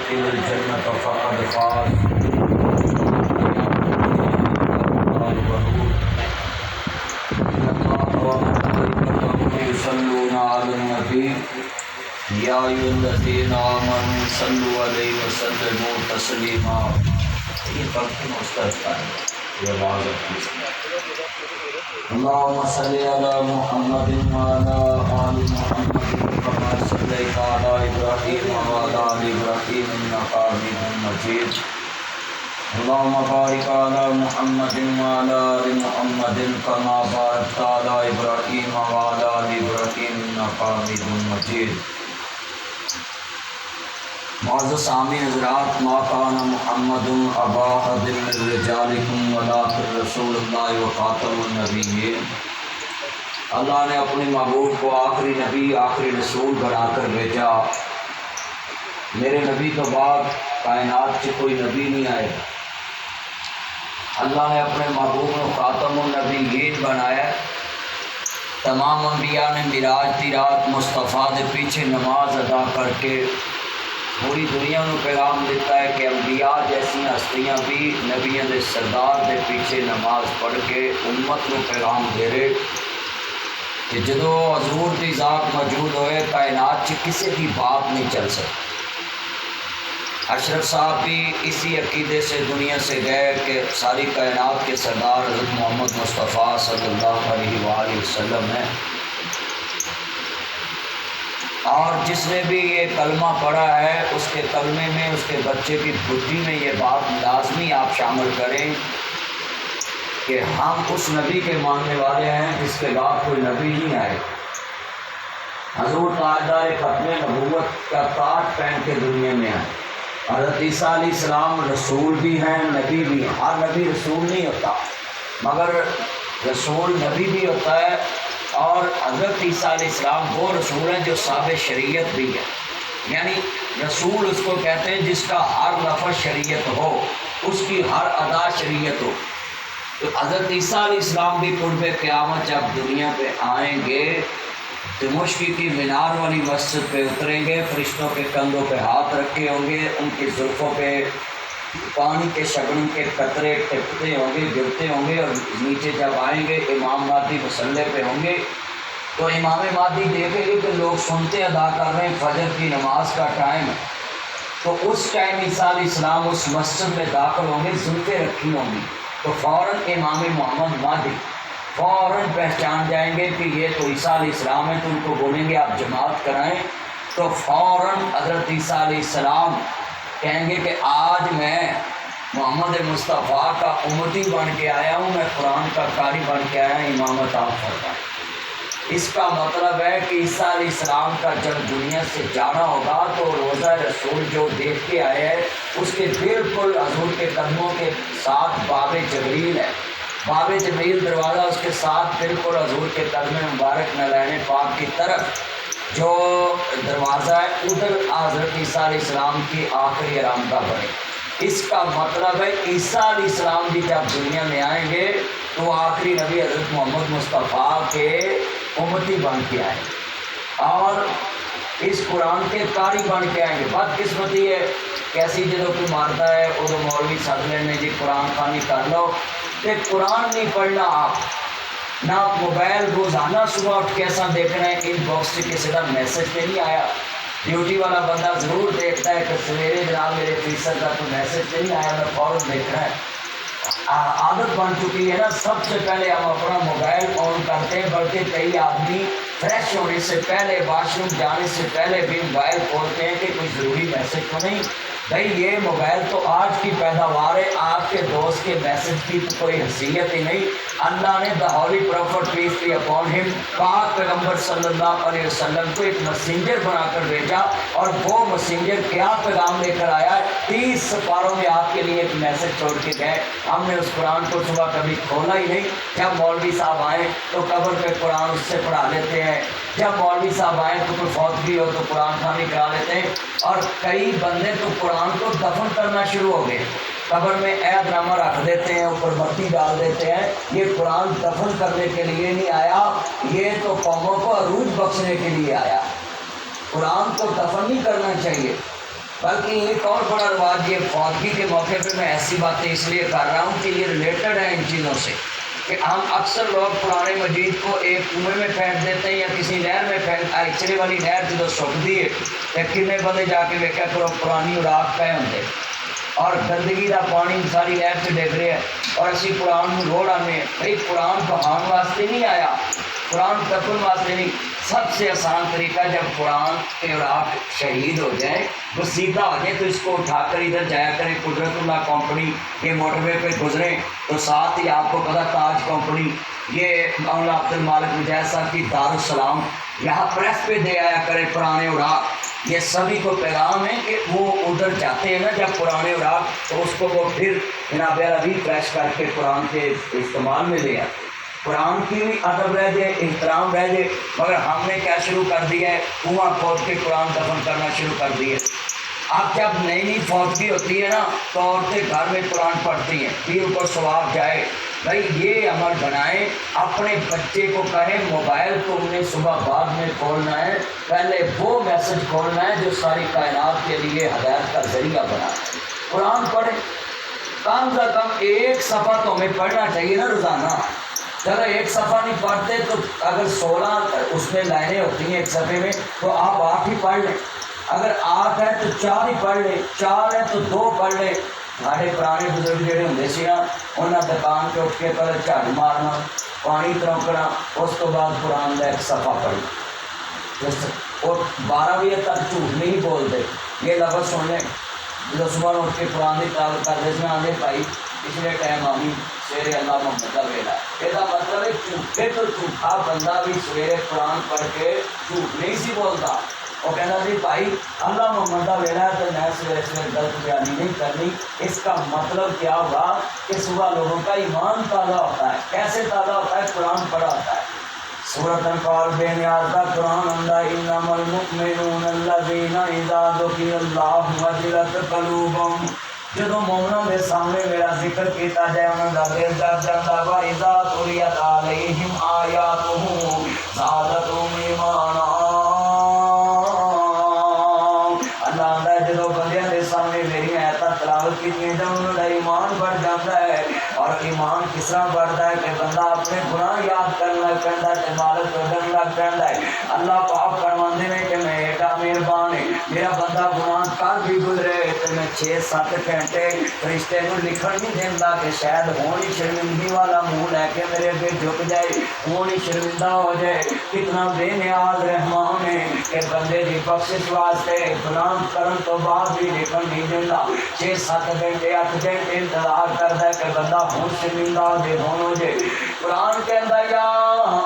يدخل الجنة فقد فاز. يصلون على النبي يا أيها الذين آمنوا صلوا عليه وسلموا تسليما. یہ پڑھتے ہیں استاد کا یہ آواز اپنی. اللهم صل على محمد وعلى آل محمد كما صليت على إبراهيم وعلى آل إبراهيم إنك حميد مجيد. اللهم بارك على محمد وعلى آل محمد كما باركت على إبراهيم وعلى آل إبراهيم إنك حميد مجيد. معزز سامعین حضرات، ما کان محمد ابا احد من رجالکم ولکن رسول اللہ وخاتم النبیین. اللہ نے اپنے محبوب کو آخری نبی آخری رسول بنا کر بھیجا. میرے نبی تو بعد کائنات سے کوئی نبی نہیں آئے. اللہ نے اپنے محبوب کو خاتم النبیین بنایا. تمام انبیاء نے معراج کی رات مصطفیٰ کے پیچھے نماز ادا کر کے پوری دنیا کو پیغام دیتا ہے کہ انبیاء جیسی ہستیاں بھی نبیوں کے سردار کے پیچھے نماز پڑھ کے امت کو پیغام دے رہے کہ جدو حضور کی ذات موجود ہوئے کائنات سے کسی کی بات نہیں چل سکتی. اشرف صاحب بھی اسی عقیدے سے دنیا سے گئے کہ ساری کائنات کے سردار حضرت محمد مصطفیٰ صلی اللہ علیہ وآلہ وسلم ہیں. اور جس نے بھی یہ کلمہ پڑھا ہے اس کے کلمے میں اس کے بچے کی بدھی میں یہ بات لازمی آپ شامل کریں کہ ہم اس نبی کے ماننے والے ہیں جس کے بعد کوئی نبی نہیں آئے. حضور تاجدار ختم نبوت کا تاج پہن کے دنیا میں آئے. حضرت عیسیٰ علیہ السلام رسول بھی ہیں نبی بھی ہیں. ہر نبی رسول نہیں ہوتا مگر رسول نبی بھی ہوتا ہے. اور حضرت عیسیٰ علیہ السلام وہ رسول ہیں جو صاحب شریعت بھی ہے. یعنی رسول اس کو کہتے ہیں جس کا ہر لفظ شریعت ہو، اس کی ہر ادا شریعت ہو. تو حضرت عیسیٰ علیہ السلام بھی قرب قیامت جب دنیا پہ آئیں گے دمشق کی مینار والی مسجد پہ اتریں گے، فرشتوں کے کندھوں پہ ہاتھ رکھے ہوں گے، ان کی زلفوں پہ پانی کے شبنم کے قطرے ٹپکتے ہوں گے گرتے ہوں گے. اور نیچے جب آئیں گے امام مہدی مصلی پہ ہوں گے تو امام مہدی دیکھیں گے کہ لوگ سنتے ادا کر رہے ہیں فجر کی نماز کا ٹائم ہے. تو اس ٹائم عیسیٰ علیہ السلام اس مسجد میں داخل ہوں گے، زلفیں رکھی ہوں گی. تو فوراً امام محمد مہدی فوراً پہچان جائیں گے کہ یہ تو عیسیٰ علیہ السلام ہیں. تو ان کو بولیں گے آپ جماعت کرائیں. تو فوراً حضرت عیسیٰ علیہ السلام کہیں گے کہ آج میں محمد مصطفیٰ کا امتی بن کے آیا ہوں، میں قرآن کا قاری بن کے آیا ہوں، امامت آپ فرمائیں. اس کا مطلب ہے کہ عیسیٰ علیہ السلام کا جب دنیا سے جانا ہوگا تو روزہ رسول جو دیکھ کے آئے ہے اس کے بالکل حضور کے قدموں کے ساتھ باب جبریل ہے. باب جبریل دروازہ اس کے ساتھ بالکل حضور کے قدم مبارک نلائن پاک کی طرف جو دروازہ ہے ادھر حضرت عیسیٰ علیہ السلام کی آخری آرامگاہ بنے. اس کا مطلب ہے عیسیٰ علیہ السلام بھی جب دنیا میں آئیں گے تو آخری نبی حضرت محمد مصطفیٰ کے امتی بن کے آئیں گے اور اس قرآن کے قاری بن کے آئیں گے. بدقسمتی ہے کیسی جدو کوئی مارتا ہے ادو مولوی سد لینے جی قرآن خوانی کر لو. کہ قرآن نہیں پڑھنا آپ نہ موبائل روزانہ صبح اٹھ کے ایسا دیکھنا ہے ان باکس سے کسی کا میسج پہ نہیں آیا. ڈیوٹی والا بندہ ضرور دیکھتا ہے کہ سویرے جناب میرے فیصد کا تو میسج پہ نہیں آیا، میں فوراً دیکھنا ہے. عادت بن چکی ہے نا. سب سے پہلے ہم اپنا موبائل آن کرتے ہیں، بلکہ کئی آدمی فریش ہونے سے پہلے واش روم جانے سے پہلے بھی موبائل کھولتے ہیں کہ کوئی ضروری میسج تو نہیں. بھائی یہ موبائل تو آج کی پیداوار ہے، آپ کے دوست کے میسج کی تو کوئی حیثیت ہی نہیں. اللہ نے the holy prophet peace be upon ہم پاک پیغمبر صلی اللہ علیہ وسلم کو ایک میسنجر بنا کر بھیجا اور وہ میسنجر کیا پیغام لے کر آیا. 30 سپاروں میں آپ کے لیے ایک میسج چھوڑ کے گئے. ہم نے اس قرآن کو صبح کبھی کھولا ہی نہیں. جب مولوی صاحب آئے تو قبر پہ قرآن اس سے پڑھا لیتے ہیں، جب مولوی صاحب آئے تو کوئی فوتگی ہو تو قرآن خوانی کرا لیتے ہیں. اور کئی بندے تو قرآن کو دفن کرنا شروع ہو گئے، قبر میں عہد نامہ رکھ دیتے ہیں، اوپر بتی ڈال دیتے ہیں. یہ قرآن دفن کرنے کے لیے نہیں آیا، یہ تو قوموں کو عروج بخشنے کے لیے آیا. قرآن کو دفن نہیں کرنا چاہیے بلکہ ایک اور بڑا رواج یہ فوتگی کے موقع پہ میں ایسی باتیں اس لیے کر رہا ہوں کہ یہ ریلیٹڈ ہے ان چیزوں سے، کہ ہم اکثر لوگ قرآن مجید کو ایک کنویں میں پھینک دیتے ہیں یا کسی نہر میں پھینک، ایکچولی والی نہر جدو سکتی ہے تو کنے بندے جا کے ویکیا کرو پرانی اڑاک پہ ہوتے اور گندگی کا پانی ساری نہر سے ڈگ رہا ہے اور اسی قرآن کو روڑ آنے بھائی قرآن بہان واسطے نہیں آیا، قرآن تکن واسطے نہیں۔ سب سے آسان طریقہ جب قرآن کے اوراق شہید ہو جائیں وسیدہ ہو جائے تو اس کو اٹھا کر ادھر جایا کریں قدرت اللہ کمپنی، یہ موٹر وے پہ گزریں تو ساتھ ہی آپ کو پتہ تاج کمپنی، یہ مولانا عبد المالک مجاہد صاحب کی دارالسلام، یہاں پریس پہ دے آیا کرے پرانے اوراق۔ یہ سبھی کو پیغام ہے کہ وہ ادھر جاتے ہیں نا جب پرانے اوراق تو اس کو وہ پھر جناب ابھی فریش کر کے قرآن کے استعمال میں لے آتے۔ قرآن کی بھی ادب رہ جائے، احترام رہ جائے، مگر ہم نے کیا شروع کر دیا ہے، کنواں کھود کے قرآن دفن کرنا شروع کر دیا۔ اب جب نئی نئی فوتگی ہوتی ہے نا تو عورتیں گھر میں قرآن پڑھتی ہیں، پیر کو ثواب جائے۔ بھائی یہ عمل بنائیں، اپنے بچے کو کہیں موبائل تم نے صبح بعد میں کھولنا ہے، پہلے وہ میسج کھولنا ہے جو ساری کائنات کے لیے ہدایت کا ذریعہ بنا ہے۔ قرآن پڑھیں، کم سے کم ایک صفحہ تو ہمیں پڑھنا چاہیے نا روزانہ۔ چلو ایک صفحہ نہیں پڑھتے تو اگر 16 اس میں لائنیں ہوتی ہیں ایک صفحے میں تو آپ 8 ہی پڑھ لیں، اگر 8 ہے تو 4 ہی پڑھ لیں، 4 ہے تو 2 پڑھ لیں۔ ہمارے پرانے بزرگ جڑے ہوں سی نا انہیں دکان کے اٹھ کے پہلے جھاڑو مارنا، پانی ترونکنا، اس تو بعد قرآن کا ایک صفحہ پڑھنا، اور 12 بجے تک جھوٹ نہیں بولتے۔ یہ لفظ سن لیں، جب صبح اٹھ کے قرآن کی تلاوت کرتے اس میں آنے بھائی پچھلے ٹائم آمی سویرے اللہ محمد کا ویلا، یہ مطلب ہے جھوٹے تو جھوٹا بندہ بھی سویرے قرآن پڑھ کے جھوٹ نہیں سی بولتا۔ وہ کہنا سی بھائی اللہ محمد کا ویلا ہے تو میں سویرے سویرے غلط بیانی نہیں کرنی۔ اس کا مطلب کیا ہوا کہ صبح لوگوں کا ایمان تازہ ہوتا ہے۔ کیسے تازہ ہوتا ہے؟ قرآن پڑھا ہوتا ہے۔ سورۃ انفال بے نیاز کا قرآن اندہ انما المؤمنون الذین اذا ذکر اللہ وجلت قلوبہم، جدو مومنوں کے سامنے میرا ذکر کیتا جائے انہوں کا دل ڈر جاتا ہے۔ وَإِذَا تُلِيَتْ عَلَيْهِمْ آیَاتُهُ زَادَتْهُمْ ایمانا، اللہ آتا ہے جدو بندیاں کے سامنے میری آیتاں تلاوت کی جائیں انہوں کا ایمان بڑھ جاتا ہے۔ اور ایمان کس طرح بڑھتا ہے کہ بندہ اپنے گناہ یاد کرنے لگ پڑتا ہے، مالک کو ڈرنے لگ پڑتا ہے۔ اللہ پاک فرماندے نے کہ میں ایڈا مہربان ہے، میرا بندہ گناہ کر بھی گزرے تو میں 6-7 گھنٹے فرشتے کو لکھن نہیں دینا کہ شاید ہونی شرمندگی والا منہ لے کے میرے اگے جھک جائے، ہونی شرمندہ ہو جائے۔ کتنا بے نیاز رحمان ہے کہ بندے دی بخشش واسطے گناہ کرن تو بعد بھی لکھن نہیں دینا، 6-7 گھنٹے 8 گھنٹے انتظار کرتا ہے کہ بندہ ہوں شرمندہ دے ہو جائے۔ قرآن کہندا یا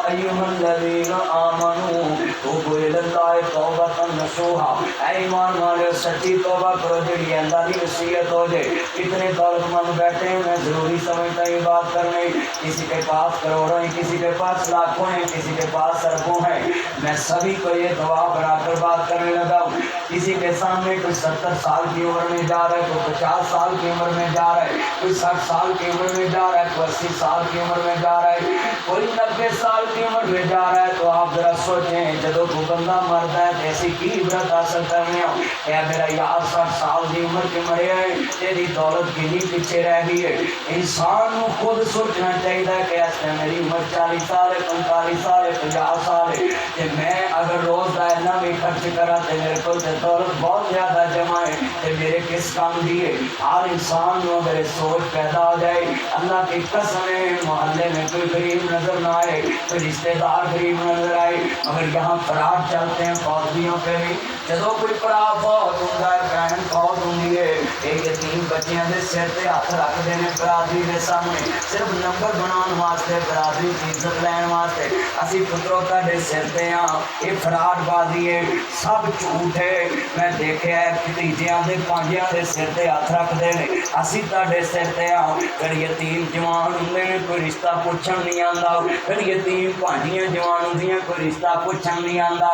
ایھا الذین آمنو توبوا الی اللہ توبۃ نصوحا، اے ایمان والے سچی توبہ کرو جڑی اللہ کی وصیت ہو جائے۔ کتنے دولت مند بیٹھے ہیں، میں ضروری سمجھتا ہوں بات کرنے، کسی کے پاس کروڑوں ہیں، کسی کے پاس لاکھوں ہیں، کسی کے پاس اربوں ہیں، میں سبھی کو یہ دعا بنا کر بات کرنے لگا ہوں۔ کسی کے سامنے کوئی 70 سال کی عمر میں جا رہا ہے، کوئی 50 سال کی عمر میں جا رہا ہے، کوئی 60 سال کی عمر میں جا رہا ہے، کوئی 80 سال کی عمر میں جا رہا ہے، کوئی 90 سال کی عمر میں جا رہا ہے۔ تو آپ ذرا سوچیں جدو کوئی بندہ مرتا ہے تو ایسی کی عبرت حاصل کرنے ہو کہ میرا یار 60 سال کی عمر کے مریا ہے، تیری دولت کتنی پیچھے رہ گئی ہے۔ انسان کو خود سوچنا چاہیے کہ اس میں میری عمر 40 سال ہے، 45 سال ہے، 50 سال ہے، کہ میں اگر روز کا اتنا بھی خرچ کرا تو میرے کو دولت بہت زیادہ جمع ہے کہ میرے کس کام دی ہے۔ ہر انسان کو اگر سوچ پیدا ہو جائے، اللہ کی قسم ہے محلے میں کوئی غریب نظر نہ آئے، کوئی رشتہ دار غریب نظر آئے، مگر یہاں فراڈ چلتے ہیں فوجیوں پہ بھی۔ جدو کوئی پڑا فوت ہوتا ہے، بہن فوت ہوتی ہے، ایک یتیم بچیاں دے سر تے ہاتھ رکھ دینے برادری کے سامنے، صرف نمبر بناؤ واسطے، برادری کی عزت لین واسطے۔ اسی پتروں تہاڈے سر تے ہاں، یہ فراڈ بازی ہے، سب جھوٹ ہے۔ میں دیکھا ہے بھتیجیاں دے پانجیاں دے سر تے ہاتھ رکھ دینے، اسی تہاڈے سر تے ہاں۔ پھر یتیم جوان ہوندے نے کوئی رشتہ پوچھن نہیں آندا، پھر یتیم پانجیاں جوان ہوندیاں کوئی رشتہ پوچھن نہیں آندا،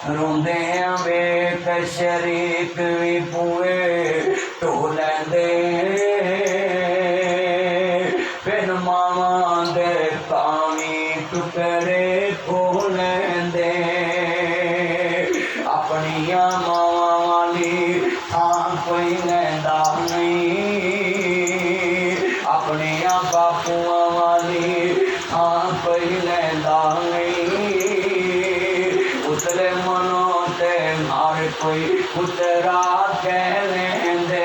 روندے ہیں ویکھ شریک وی پوئے ٹو لیندے، بن ماواں دے پاویں ٹکڑے کھو لیندے، اپنیاں ماواں والی تھاں پترا کہہ لیندے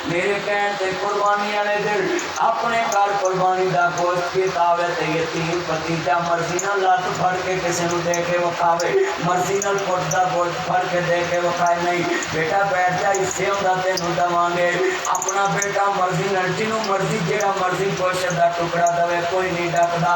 میرے کہتے قربانی والے دل اپنے گھر قربانی دا گوشت کی دعوت یتیم پتیجا مرضی نال لت پھڑ کے کسی نو دے کے وکھاوے مرضی نال پٹ دا گوشت پھڑ کے دے کے وکھائے نہیں بیٹا بیٹھ جا حصے ہوندا تینوں دواں گے اپنا بیٹا مرضی نال جنوں مرضی جہڑا مرضی گوشت دا ٹکڑا دے کوئی نہیں ڈکدا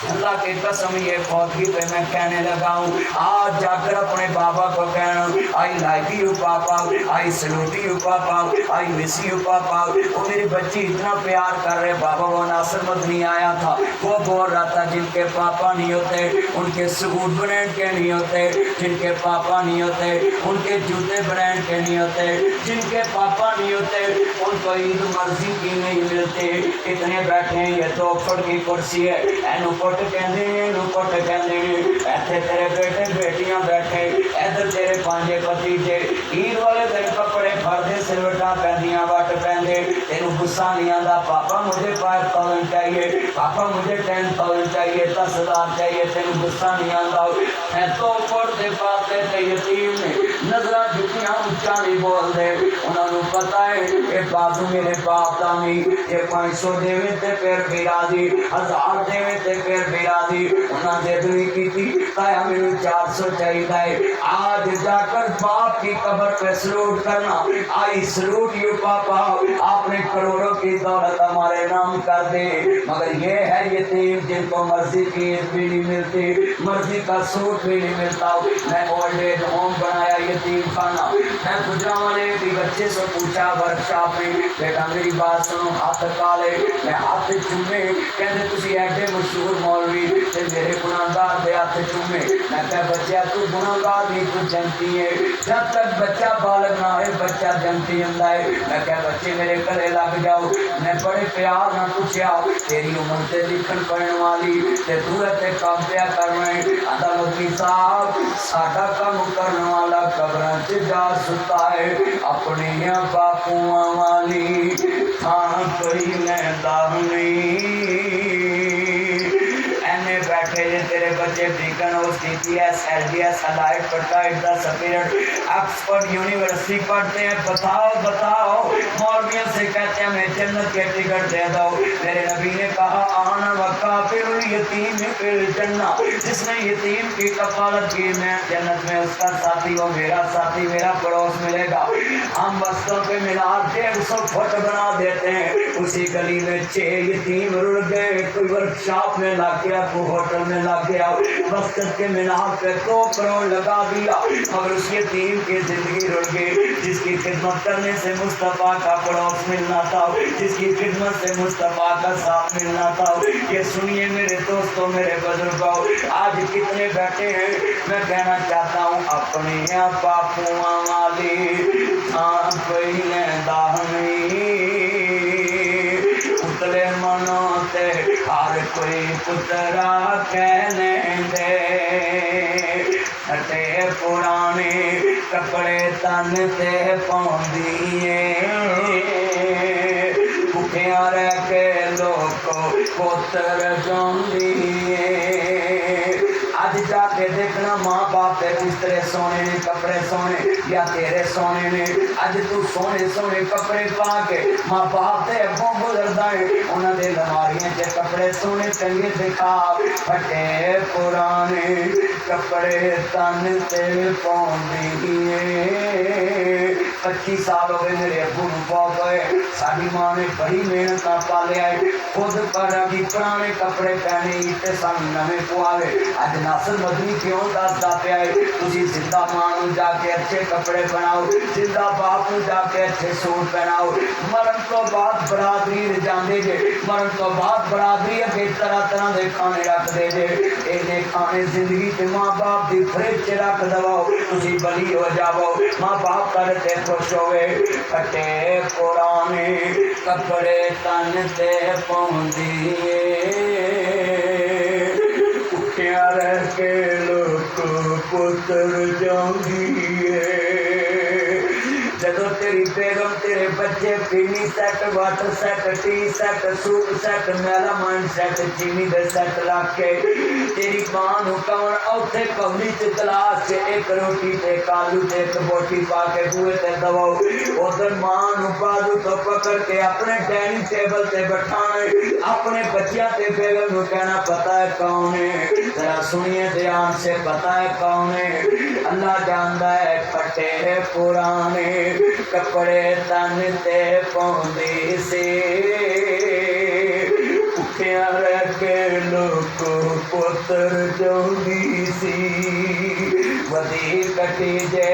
اللہ کی قسم یہ فوتگی پہ میں کہنے لگا ہوں آج جا کر اپنے بابا کو کہنا I like you papa I salute you papa I miss you papa وہ میری بچی اتنا پیار کر رہے بابا وہ ناصر مدنی آیا تھا وہ بول رہا تھا جن کے پاپا نہیں ہوتے ان کے سوٹ برانڈ کے نہیں ہوتے جن کے پاپا نہیں ہوتے ان کے جوتے برانڈ کے نہیں ہوتے جن کے پاپا نہیں ہوتے ان کو عید مرضی کی نہیں ملتی اتنے بیٹھے ہیں یہ تو فٹ کی کرسی ہے اینو پٹ کہندے نے اینو پٹ کہندے نے ایتھے تیرے بیٹے بیٹیاں بیٹھے ادھر تیرے پانجے پتیجے عید والے دن کپڑے پھردے سلوٹاں پہندیاں وٹ پہندے تینوں غصہ نہیں آندا پاپا مجھے 5,000 چاہیے پاپا مجھے 10,000 چاہیے 10,000 چاہیے تینوں غصہ نہیں آندا میں تو پڑھتے پاتے تے یتیم نے نظراں جھکیاں اونچا نہیں بول دے انہاں نوں پتہ ہے اے بازو میرے باپ دا نہیں اے 500 دیویں تے پھر بھی راضی 1000 دیویں تے پھر بھی راضی انہاں ضد نہیں کیتی کہا مینوں 400 چاہیے ہے آج جا کر باپ کی قبر پہ سلوٹ کرنا آئی سلوٹ یو پاپا آپ نے کروڑوں کی دولت ہمارے نام کر دے مگر یہ ہے یتیم جن کو مرضی کی عید بھی نہیں ملتی مرضی کا سوٹ بھی نہیں ملتا میں اولڈ ایج ہوم بنایا یتیم خانہ میں گجرا والے بھی بچے سے پوچھا ورکشاپ میں بیٹا میری بات سنو ہاتھ کالے میں ہاتھ چومے کہتے تسی ایڈے مشہور مولوی تے میرے گناہگار دے ہاتھ چومے میں کہا بچہ تو گناہگار نہیں تو جنتی ہے جب تک بچہ بالغ نہ ہے بچہ جنتی ہوندا ہے میں کہا بچے میرے گلے لگ جاؤ میں بڑے پیار نہ پوچھیا تیری عمر تے لکھن پڑھن والی تے تو تے کام پیا کرنا ہے آندا مولوی صاحب ساڈا کام کرن والا قبراں تے جا ستا ہے اپنے باپواں والی تھان کوئی لیندا نہیں بیٹھے جی تیرے بچے Beaconhouse C P S L D S elite پڑھتا ہے ادھر سپیرٹ آکسفورڈ یونیورسٹی پڑھتے ہیں بتاؤ بتاؤ مولویوں سے کہتے ہیں میں جنت کے ٹکٹ دے دو میرے نبی نے کہا آنا وکافر الیتیم فی الجنہ جس نے یتیم کی کفالت کی میں جنت میں اس کا ساتھی وہ میرا ساتھی میرا پڑوس ملے گا ہم بستوں پہ ملا 150 فٹ بنا دیتے ہیں اسی گلی میں 6 یتیم رڑ گئے کوئی ورکشاپ میں لگ گیا کوئی ہوٹل میں لگ گیا مسجد کے مینار پہ 2 کروڑ لگا دیا مگر اس یتیم کی زندگی رڑ گئی جس کی خدمت کرنے سے مصطفیٰ کا پڑوس ملنا تھا جس کی خدمت سے مصطفیٰ کا ساتھ ملنا تھا یہ سنیے میرے دوستوں میرے بزرگوں آج کتنے بیٹھے ہیں میں کہنا چاہتا ہوں اپنے باپواں والی تھان کوئی لیندا نہیں اتلے منوں تے ہر کوئی پترا کہنے دے ہٹے پرانے کپڑے تن تے پاؤندیے بھکیاں رہ کے لوکو پتر جاندیے اج جا کے دیکھنا ماں باپ دے بسترے سونے نے کپڑے سونے یا تیرے سونے نے اج تو سونے سونے کپڑے پا کے ماں باپ دے اگوں گزردا ہے انہاں دے لماریاں تے کپڑے سونے چنگے دکھا پھٹے پرانے کپڑے تن تے پاؤندیے 25 سال ہوئے میرے ابو نوں فوت ہوئے ساڈی ماں نے بڑی محنت نال پالیا ہے خود پر ابھی پرانے کپڑے پہنے تے سانوں نویں پوالے اج ناصر مدنی کیوں دسدا پیا ہے تسی زندہ ماں نوں جا کے اچھے کپڑے بناؤ زندہ باپ نوں جا کے اچھے سوٹ پہناؤ مرن تو بعد برادری جاندے جے مرن تو بعد برادری اگے طرح طرح دے کھانے رکھ دے جے اے کھانے زندگی تے ماں باپ دی فریج چ رکھ دواؤ تسی بلی ہو جاؤ ماں باپ کر تے خوش ہوئے پھٹے پرانے کپڑے تن تے پاؤندیے اٹھیا رہ کے لوک پتر جاندیے جدو تیری بیگم تیرے بچے پینی set water set tea set soup set melamine set چینی دے سیٹ رکھ کے تیری ماں نو کون اوتھے کولی چ گلاس چ ایک روٹی تے کالو تے ایک بوٹی پا کے بوئے تے دواؤ ادھر ماں نو بازو تو پکڑ کے اپنے ڈائننگ ٹیبل تے بٹھانے اپنے بچیاں تے بیگم نو کہنا پتہ ہے کون ہے ذرا سنیے دھیان سے پتہ ہے کون ہے اللہ جاندا ہے پھٹے پرانے کپڑے تن تے پوندی سی پٹھیاں رہ کے لوگ پتر جوندی سی ودی کٹی جے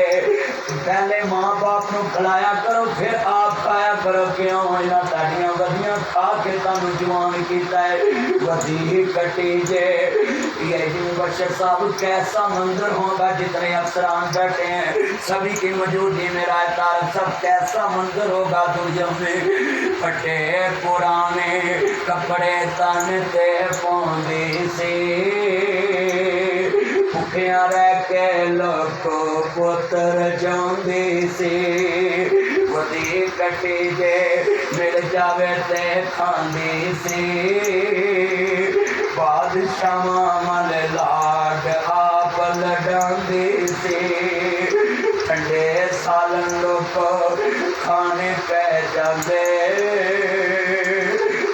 پہلے ماں باپ نو کھلایا کرو پھر آپ کھایا کرو کیوں انہاں تاڑیاں ودیاں کھا کے تانوں جوان کیتا ہے ودی کٹی جے یہ بشر صاحب کیسا منظر ہوگا جتنے افسران بیٹھے ہیں سبھی کی موجودگی میں رائے تار سب کیسا منظر ہوگا دنیا میں پھٹے پرانے کپڑے تن تے پوندی سی بھکھیاں رہ کے لوکو پتر جوندی سی ودی کٹی جے مل جاوے تے کھاندی سی بادشاہ مل لاڈ آپ لڈاندی سی ٹھنڈے سالن لوگ کھانے پہ جاندے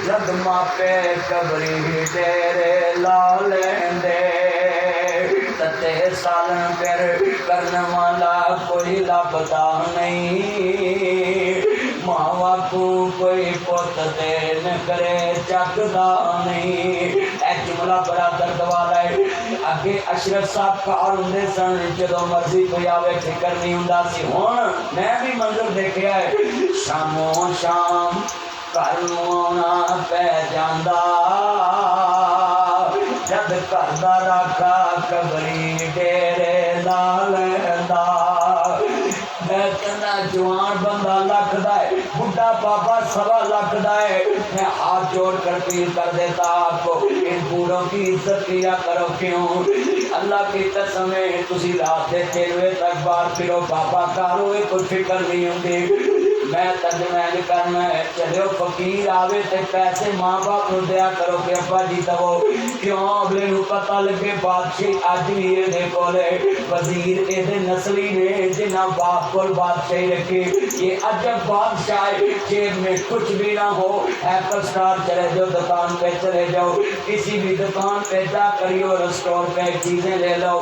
جد ماپے قبری ڈیرے لا لیندے تے سالن پھر کرن والا کوئی لبدا نہیں ماوا کو کوئی پوت دین کرے چکدا نہیں اے جملہ بڑا درد والا ہے اگے اشرف صاحب کار ہوندے سن جدوں مرضی کوئی آوے فکر نہیں ہوندا سی ہن میں بھی منظر دیکھیا ہے شاموں شام گھر آنا پہ جاندا جد گھر دا راکھا قبری ڈیرے لا لیندا میں کہنا جوان بندہ لکھدا ہے بڈھا بابا سوا لکھدا ہے میں ہاتھ جوڑ کر اپیل کر دیتا آپ کو ان بوڑھوں کی عزت کیا کرو کیوں اللہ کی قسم ہے تسی رات دے 3 بجے تک باہر پھرو بابا کارو کوئی فکر نہیں ہوندی میں ترجمہ کرنا ہے چلو فقیر آوے تے پیسے ماں باپ نو دیا کرو کہ ابا جی دو کیوں اگلے نو پتہ لگے بادشاہ اج بھی یہ کولے وزیر یہ نسلی نے جنہ باپ کو بادشاہی رکھی یہ عجب بادشاہ جیب میں کچھ بھی نہ ہو ایپل سٹار چلے جاؤ دکان پہ چلے جاؤ کسی بھی دکان پہ جا کریو اور اسٹور پہ چیزیں لے لو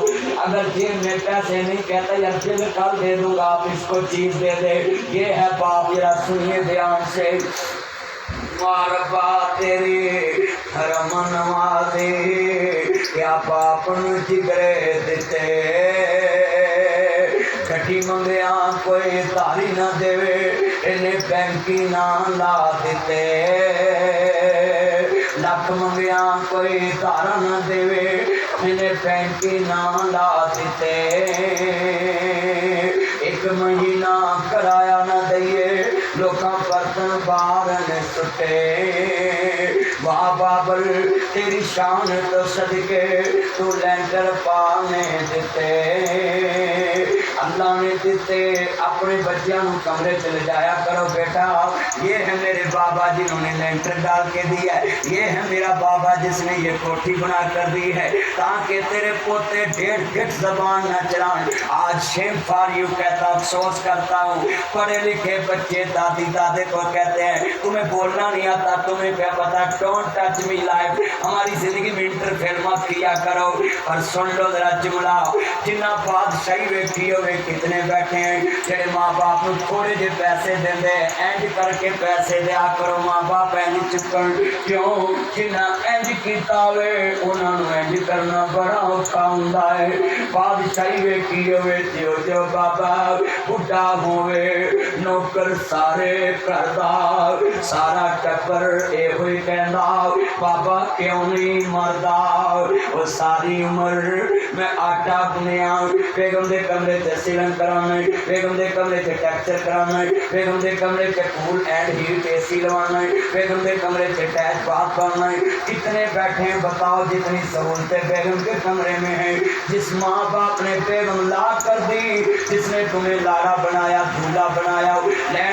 اگر جیب میں پیسے نہیں کہتا یا دل کر دے دوں گا آپ اس کو چیز دے دے یہ ہے باپ ذرا سنیے دھیان سے ماربا تیری حرم نوازی کیا باپ نو جگرے دیتے کٹی منگیا کوئی تاری نہ دے انہیں بینکی نہ لا دیتے لکھ منگیا کوئی تارا نہ دے انہیں بینکی نہ لا دیتے ایک مہینہ کرایا نہ دئیے لوکاں برتن باہر نے سٹے واہ بابل تیری شان تو صدقے تو لینٹر پانے دیتے اللہ نے دیتے اپنے بچیاں نو کمرے چلے جایا کرو بیٹا یہ ہے میرے بابا جنہوں نے لینٹر ڈال کے دیا ہے یہ ہے میرا بابا جس نے یہ کوٹھی بنا کر دی ہے تاکہ تیرے پوتے 1.5 گٹ زبان نہ چلائیں آج شیم فار یو کہتا افسوس کرتا ہوں پڑھے لکھے بچے دادی دادے کو کہتے ہیں تمہیں بولنا نہیں آتا تمہیں کیا پتا ڈونٹ ٹچ می لائف ہماری زندگی میں انٹرفیئر مت کیا کرو اور سن لو ذرا جملہ جنہ بادشاہی ویکھی ہوئے کتنے بیٹھے ہیں جڑے ماں باپ نو تھوڑے جے پیسے دیندے اینج کر کے پیسے دیا کرو ماں باپ اینج چکن کیوں جنہ اینج کیتا ہوئے انہاں نو اینج کرنا بڑا اوکھا ہوندا ہے بادشاہی ویکھی ہوئے جو بابا بڈھا ہوئے نوکر سارے کردا سارا ٹبر اے ہوئی کہندا بابا کیوں نہیں مردا وہ ساری عمر میں آٹا گنیا بیگم دے کمرے تے سیلن کرانا بیگم دے کمرے تے ٹیکسچر کرانا بیگم دے کمرے تے کول اینڈ ہیٹ اے سی لوانا بیگم دے کمرے تے ٹیچ باتھ کرنا کتنے بیٹھے ہیں بتاؤ جتنی سہولتیں بیگم کے کمرے میں ہیں جس ماں باپ نے بیگم لا کر دی جس نے تمہیں لاڑا بنایا دھولا بنایا لینڈ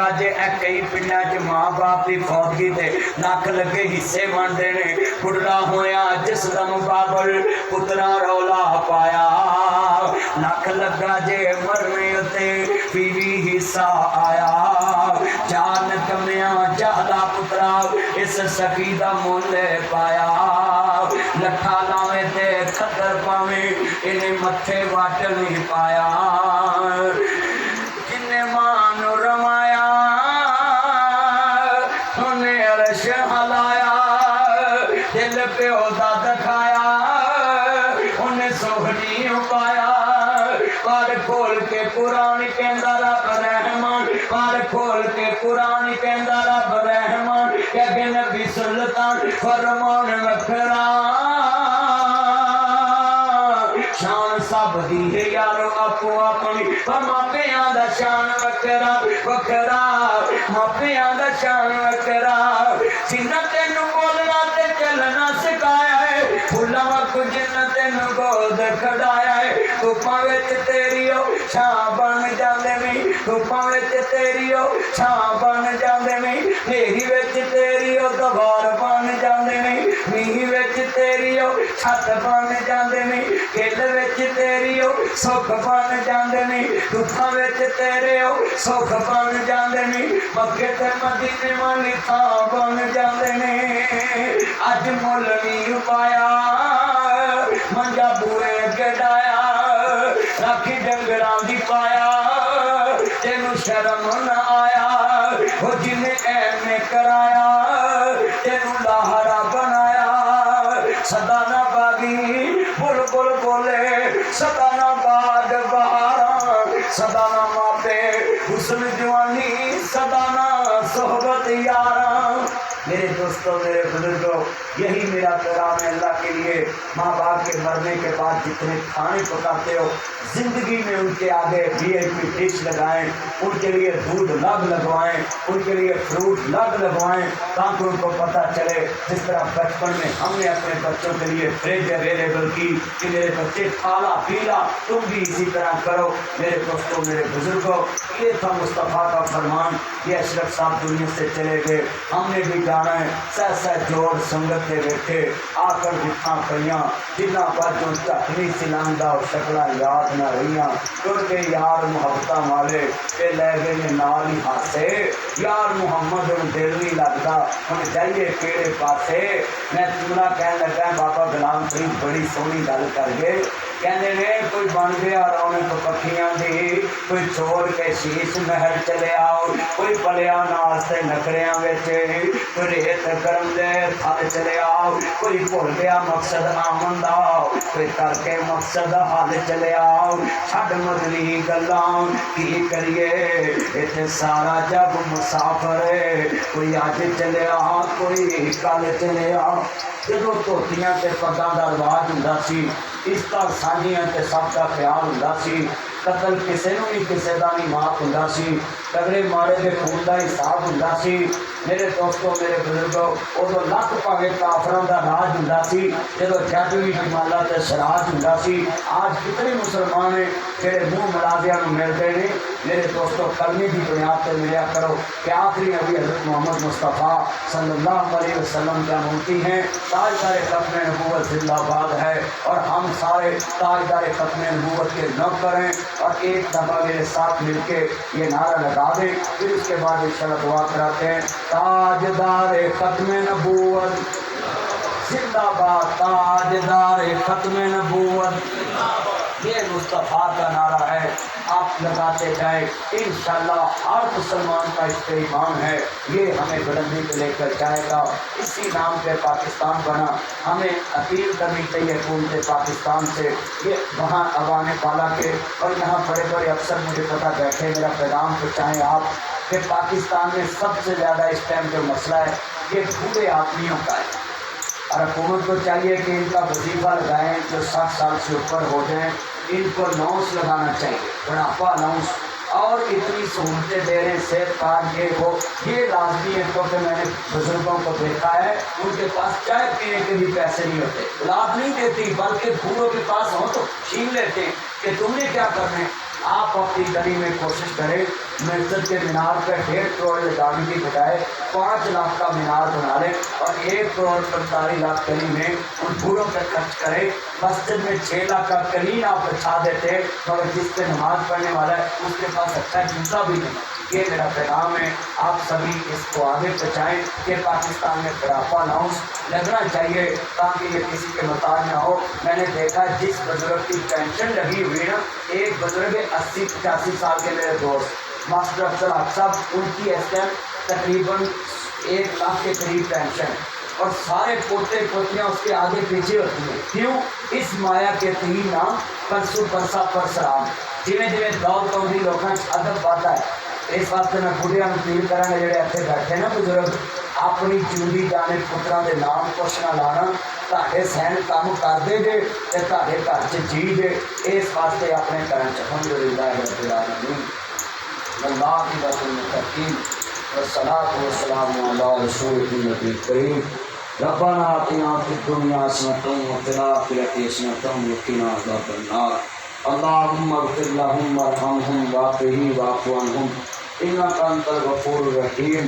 لگا جے اے کئی پنڈاں چ ماں باپ دی فوتگی تے لکھ لگے حصے بنتے نے بڑھڑا ہویا جس دم بابل پترا رولا پایا لکھ لگا جے مرنے تے بیوی حصہ آیا چار نکمیاں جہلا پترا اس سخی دا مول پایا لکھا لاویں تے کھدر پاویں انہیں متھے واٹ نہیں پایا جن ماں نو روایا انہیں عرش ہلایا دل پیو دا دکھایا انہیں سوہنی پایا پار کھول کے قرآن کہندا رب رحمان پار کھول کے قرآن کہندا رب رحمان کہ نبی سلطان فرمان وکھرا شان سب دی ہے یارو اپو اپنی پر ماپیاں دا شان وکھرا وکھرا ماپیاں دا شان وکھرا جنہ تینوں بولنا تے چلنا سکھایا ہے پھولاں وکھ جنہ تینوں گود کھڑایا ہے دھوپاں وچ تیری او چھاں بن جاندے نہیں دھوپاں وچ تیری او چھاں بن جاندے نہیں نیری وچ تیری او دوار بن جاندے نہیں میہ وچ تیری او چھت بن جاندے نہیں گل وچ تیری او سکھ بن جاندے نہیں دکھاں وچ تیرے او سکھ بن جاندے نہیں مکے تے مدینے والی تھاں بن جاندے نہیں اج مل نہیں پایا منجا بوئے گڈایا راکھی ڈنگراں دی پایا تینوں شرم نہ آیا وہ جن اینے کرایا تینوں لاہرا بنایا صدا نہ باغی بلبل بولے صدا نہ باد بہاراں صدا نہ ماپے حسن جوانی صدا نہ صحبت یاراں میرے دوستوں میرے بزرگوں یہی میرا پیغام ہے اللہ کے لیے ماں باپ کے مرنے کے بعد جتنے کھانے پکاتے ہو زندگی میں ان کے آگے وی آئی پی ڈش لگائیں ان کے لیے دودھ لگ لگوائیں ان کے لیے فروٹ لگ لگوائیں تاکہ ان کو پتہ چلے جس طرح بچپن میں ہم نے اپنے بچوں کے لیے فریج اویلیبل کی کہ میرے بچے کھالا پیلا تم بھی اسی طرح کرو میرے دوستوں میرے بزرگوں یہ تھا مصطفیٰ کا فرمان یہ اشرف صاحب دنیا سے چلے گئے ہم نے بھی جانا ہے سہ سہ جوڑ سنگت دے بیٹھے آ کر جتنا پڑیاں جنا باجوں چکنی سلاندا اور شکلا یاد نہ رہیاں ٹر کے یار محبتاں والے تے لے گئے نے نال ہی ہاسے یار محمد ہن دل نہیں لگدا ہن جائیے کیڑے پاسے میں تمنا کہن لگا بابا غلام فرید بڑی سونی گل کر گئے کہندے نے کوئی بن گیا رونق پکھیاں دی کوئی چھوڑ کے شیش محل چلے آؤ کوئی پلیا نال تے نکریاں وچ کوئی ریت گرم دے پھل چلے آؤ کوئی بھول گیا مقصد آمن دا کوئی کر کے مقصد حل چلے آؤ چھڈ مدنی گلاں کی کریے ایتھے سارا جب مسافر ہے کوئی اج چلے آ کوئی کل چلے آ جدوں دھوتیاں تے پگاں دا رواج ہوندا سی عزتاں سانجیاں تے سب دا خیال ہوندا سی قتل کسے نوں نہیں کسے دا نہیں معاف ہوندا سی تگڑے مارے دے خون دا حساب ہوندا سی میرے دوستوں میرے بزرگوں ادو لکھ پاوے کافراں دا راج ہوندا سی جدو جج بھی جمالا تے سراج ہوندا سی آج کتنے مسلمان ہیں جڑے منہ ملازیاں نوں ملدے نے میرے دوستوں کلمے کی بنیاد تے ملیا کرو کہ آخری نبی حضرت محمد مصطفیٰ صلی اللہ علیہ وسلم کا ممتی ہیں تاجدار ختم نبوت زندہ باد ہے اور ہم سارے تاجدار ختم نبوت کے نوکر ہیں اور ایک دفعہ میرے ساتھ مل کے یہ نعرہ لگا دیں پھر اس کے بعد انشاءاللہ دعا کراتے ہیں تاجدار ختم نبوت زندہ باد تاجدار ختم نبوت یہ مصطفیٰ کا نعرہ ہے آپ لگاتے جائیں انشاءاللہ ہر مسلمان کا اس پہ ایمان ہے یہ ہمیں بلندی پہ لے کر جائے گا اسی نام پہ پاکستان بنا ہمیں اپیل کرنی چاہیے حکومت پاکستان سے یہ وہاں عوام پالا کے اور یہاں بڑے بڑے افسر مجھے پتہ بیٹھے میرا پیغام پہنچائیں آپ کہ پاکستان میں سب سے زیادہ اس ٹائم جو مسئلہ ہے یہ بوڑھے آدمیوں کا ہے اور حکومت کو چاہیے کہ ان کا وظیفہ لگائیں جو 60 سال سے اوپر ہو جائیں ان کو الاؤنس لگانا چاہیے بڑھاپا الاؤنس اور اتنی سہولتیں دے رہے ہیں صحت کارڈ یہ لازمی ہے کیونکہ میں نے بزرگوں کو دیکھا ہے ان کے پاس چائے پینے کے بھی پیسے نہیں ہوتے اولاد نہیں دیتی بلکہ بوڑھوں کے پاس ہو تو چھین لیتے ہیں کہ تم نے کیا کرنا ہے آپ اپنی گلی میں کوشش کریں مسجد کے مینار پہ 1.5 کروڑ لگانے کی بجائے 5 لاکھ کا مینار بنا لیں اور 1 کروڑ 45 لاکھ کلی میں ان پھولوں پہ خرچ کریں۔ مسجد میں 6 لاکھ کا قلین آپ بچھا دیتے مگر جس پہ نماز پڑھنے والا ہے اس کے پاس اچھا جوتا بھی نہیں۔ یہ میرا پیغام ہے، آپ سبھی اس کو آگے پہنچائیں کہ پاکستان میں بڑھاپا الاؤنس لگنا چاہیے تاکہ یہ کسی کے محتاج نہ ہو۔ میں نے دیکھا جس بزرگ کی پینشن لگی ہوئی نا، ایک بزرگ 80-85 سال کے میرے دوست ماسٹر افضل حق صاحب، ان کی اس ٹائم تقریباً 1 لاکھ کے قریب پینشن، اور سارے پوتے پوتیاں اس کے آگے پیچھے ہوتی ہیں۔ کیوں؟ اس مایا کے تین نام پرسو پرسا پرسرام جویں جویں دور قومی لوگوں ادب پاتا ہے۔ اس واسطے میں بڑھیا اپیل کرا گا جڑے اتنے بیٹھے نا بزرگ، اپنی جیوی جانے پترا کے نام کچھ نہ لانا، تاکہ سہن کام کرتے جے تے تاکہ گھر چ جی جے۔ اس واسطے اپنے گھر الحمدللہ رب العالمین اللہ کی بات المتقین والصلاۃ والسلام علی رسول النبی الکریم ربنا آتنا فی الدنیا حسنۃ وفی الآخرۃ حسنۃ وقنا عذاب النار اللهم اغفر لهم وارحمهم وعافهم واعف عنهم انك انت الغفور الرحیم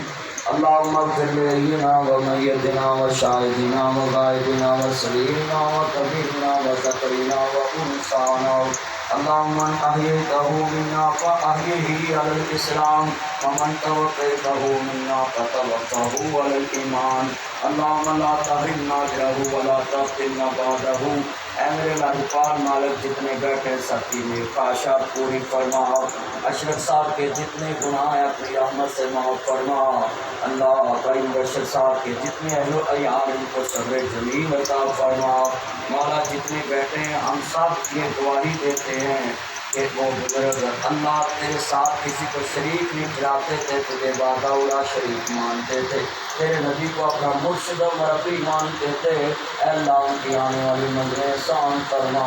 اللهم اغفر لنا ومیتنا وشاہدنا وغائبنا وصغیرنا وکبیرنا وذکرنا وانثانا اللهم من احييته منا فاحيه على الاسلام ومن توفيته منا فتوفه على الايمان اللهم لا تحرمنا اجره ولا تفتنا بعده۔ اے میرے لاجپال مالک، جتنے بیٹھے سب کی نیک خواہشات پوری فرما، اشرف صاحب کے جتنے گناہ ہیں اپنی رحمت سے معاف فرما۔ اللہ ابراہیم بشر صاحب کے جتنے اہل و عیال ان کو صبر جمیل عطا فرما۔ مولا جتنے بیٹھے ہیں ہم سب یہ گواہی دیتے ہیں کہ وہ بزرگ اللہ تیرے ساتھ کسی کو شریک نہیں ٹھہراتے تھے، تجھے وحدہ لا شریک مانتے تھے، تیرے نبی کو اپنا مرشد و مربی مانتے تھے۔ اے اللہ ان کی آنے والی منزلیں آسان فرما۔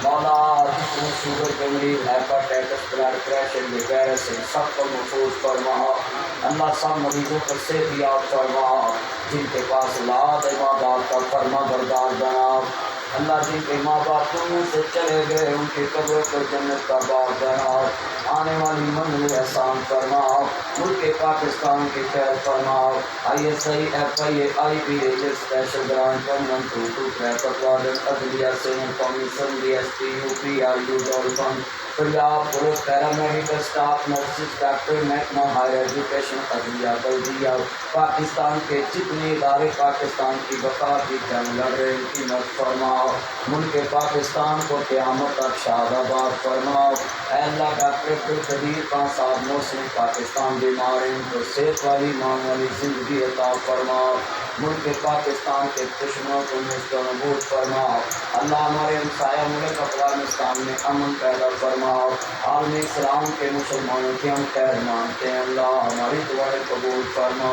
مولا جتنے شوگر کے مریض، ہیپاٹائٹس، بلڈ پریشر، وغیرہ سے سب کو محفوظ فرما۔ اللہ سب مریضوں کو صحت یاب فرما، جن کے پاس اولاد ہے ماں باپ کا فرما بردار بنا۔ اللہ جن کے ماں باپ دنیا سے چلے گئے ان کی قبر کو جنت کا باغ بنا، آنے والی منزل احسان فرما، ملک پاکستان کی خیر فرما۔ ISI FI IB special branch 112 traffic warden عدلیہ senate commission DSP UP RU dolphin Punjab police paramedical staff nurses doctor محکمہ ہائر ایجوکیشن عدلیہ بلدیہ پاکستان کے جتنے ادارے پاکستان کی بقا کی جنگ لڑ رہے ان کی مدد فرما، ملک پاکستان کو قیامت تک شاد آباد فرما۔ اے اللہ ڈاکٹر عبدالقدیر خان صاحب محسن پاکستان بیمار ہیں، ان کو صحت والی مان والی زندگی عطا فرما، ملک پاکستان کے دشمنوں کو نابود فرما۔ اللہ ہمارے ہمسایہ ملک افغانستان میں امن پیدا فرما، عالم اسلام کے مسلمانوں کی ہم خیر مانتے ہیں، اللہ ہماری دعائیں قبول فرما۔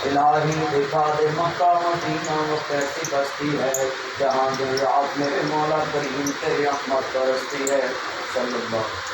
الہی دکھا دے مکہ مدینہ وہ کیسی بستی ہے جہاں دن رات میرے مولا کریم تیری رحمت برستی ہے۔ صلی اللہ